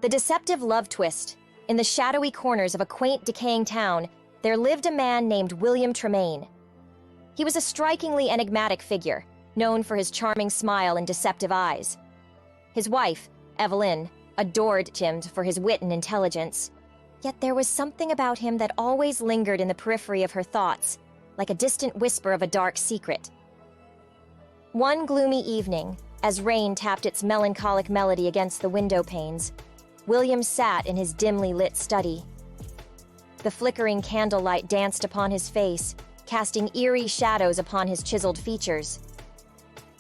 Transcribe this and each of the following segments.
The Deceptive Love Twist. In the shadowy corners of a quaint, decaying town, there lived a man named William Tremaine. He was a strikingly enigmatic figure, known for his charming smile and deceptive eyes. His wife, Evelyn, adored him for his wit and intelligence. Yet there was something about him that always lingered in the periphery of her thoughts, like a distant whisper of a dark secret. One gloomy evening, as rain tapped its melancholic melody against the window panes, William sat in his dimly lit study. The flickering candlelight danced upon his face, casting eerie shadows upon his chiseled features.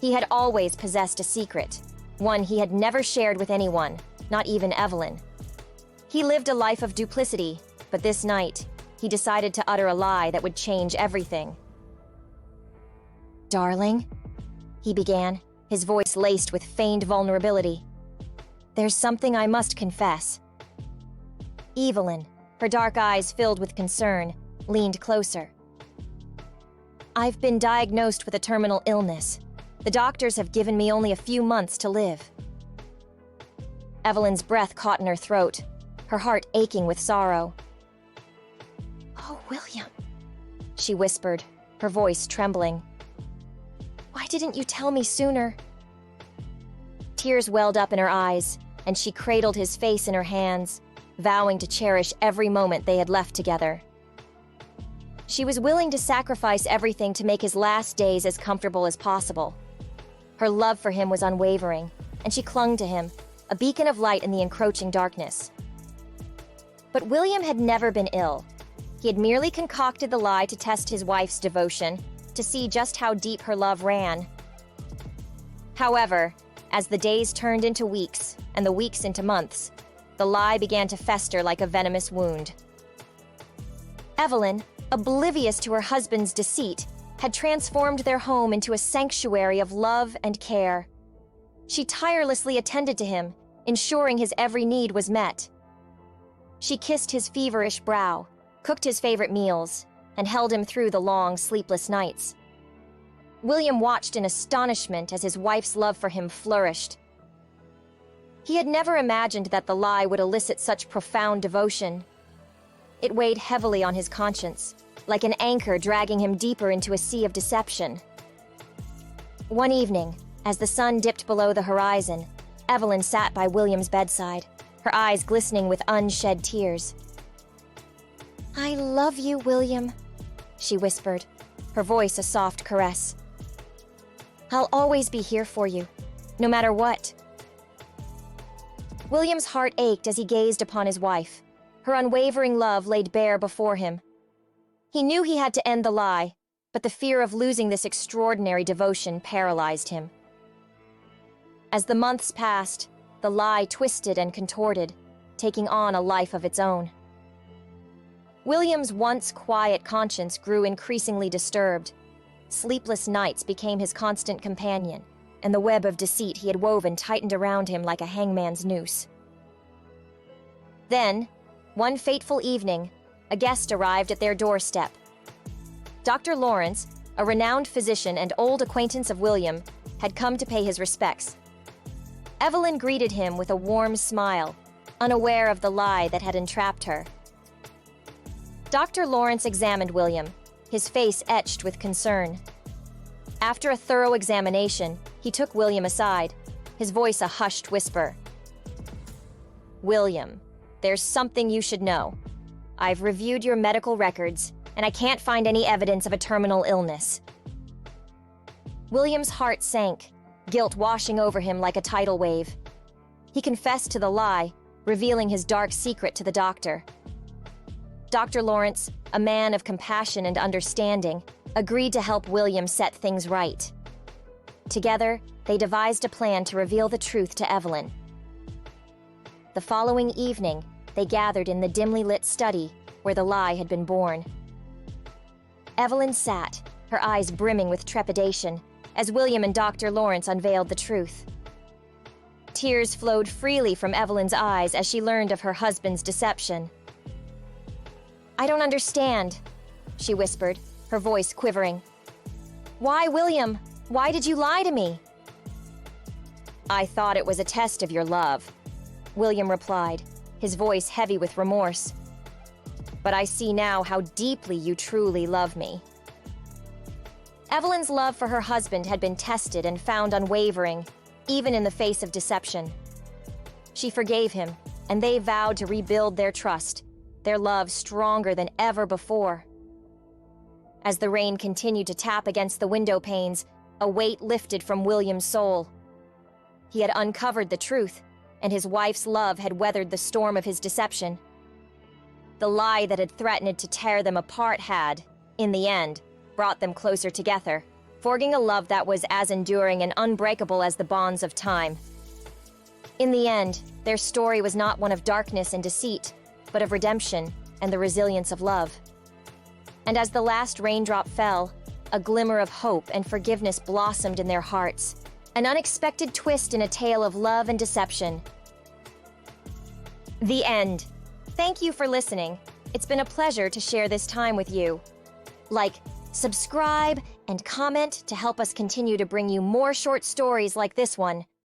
He had always possessed a secret, one he had never shared with anyone, not even Evelyn. He lived a life of duplicity, but this night, he decided to utter a lie that would change everything. "Darling," he began, his voice laced with feigned vulnerability. "There's something I must confess." Evelyn, her dark eyes filled with concern, leaned closer. "I've been diagnosed with a terminal illness. The doctors have given me only a few months to live." Evelyn's breath caught in her throat, her heart aching with sorrow. "Oh, William," she whispered, her voice trembling. "Why didn't you tell me sooner?" Tears welled up in her eyes, and she cradled his face in her hands, vowing to cherish every moment they had left together. She was willing to sacrifice everything to make his last days as comfortable as possible. Her love for him was unwavering, and she clung to him, a beacon of light in the encroaching darkness. But William had never been ill. He had merely concocted the lie to test his wife's devotion, to see just how deep her love ran. However, as the days turned into weeks, and the weeks into months, the lie began to fester like a venomous wound. Evelyn, oblivious to her husband's deceit, had transformed their home into a sanctuary of love and care. She tirelessly attended to him, ensuring his every need was met. She kissed his feverish brow, cooked his favorite meals, and held him through the long, sleepless nights. William watched in astonishment as his wife's love for him flourished. He had never imagined that the lie would elicit such profound devotion. It weighed heavily on his conscience, like an anchor dragging him deeper into a sea of deception. One evening, as the sun dipped below the horizon, Evelyn sat by William's bedside, her eyes glistening with unshed tears. "I love you, William," she whispered, her voice a soft caress. "I'll always be here for you, no matter what." William's heart ached as he gazed upon his wife. Her unwavering love laid bare before him. He knew he had to end the lie, but the fear of losing this extraordinary devotion paralyzed him. As the months passed, the lie twisted and contorted, taking on a life of its own. William's once quiet conscience grew increasingly disturbed. Sleepless nights became his constant companion, and the web of deceit he had woven tightened around him like a hangman's noose. Then, one fateful evening, a guest arrived at their doorstep. Dr. Lawrence, a renowned physician and old acquaintance of William, had come to pay his respects. Evelyn greeted him with a warm smile, unaware of the lie that had entrapped her. Dr. Lawrence examined William, his face etched with concern. After a thorough examination, he took William aside, his voice a hushed whisper. "William, there's something you should know. I've reviewed your medical records, and I can't find any evidence of a terminal illness." William's heart sank, guilt washing over him like a tidal wave. He confessed to the lie, revealing his dark secret to the doctor. Dr. Lawrence, a man of compassion and understanding, agreed to help William set things right. Together, they devised a plan to reveal the truth to Evelyn. The following evening, they gathered in the dimly lit study where the lie had been born. Evelyn sat, her eyes brimming with trepidation, as William and Dr. Lawrence unveiled the truth. Tears flowed freely from Evelyn's eyes as she learned of her husband's deception. "I don't understand," she whispered, her voice quivering. "Why, William? Why did you lie to me?" "I thought it was a test of your love. William replied, his voice heavy with remorse. "But I see now how deeply you truly love me." Evelyn's love for her husband had been tested and found unwavering, even in the face of deception. She forgave him, and they vowed to rebuild their trust, their love stronger than ever before. As the rain continued to tap against the window panes, a weight lifted from William's soul. He had uncovered the truth, and his wife's love had weathered the storm of his deception. The lie that had threatened to tear them apart had, in the end, brought them closer together, forging a love that was as enduring and unbreakable as the bonds of time. In the end, their story was not one of darkness and deceit, but of redemption and the resilience of love. And as the last raindrop fell, a glimmer of hope and forgiveness blossomed in their hearts, an unexpected twist in a tale of love and deception. The end. Thank you for listening. It's been a pleasure to share this time with you. Like, subscribe, and comment to help us continue to bring you more short stories like this one.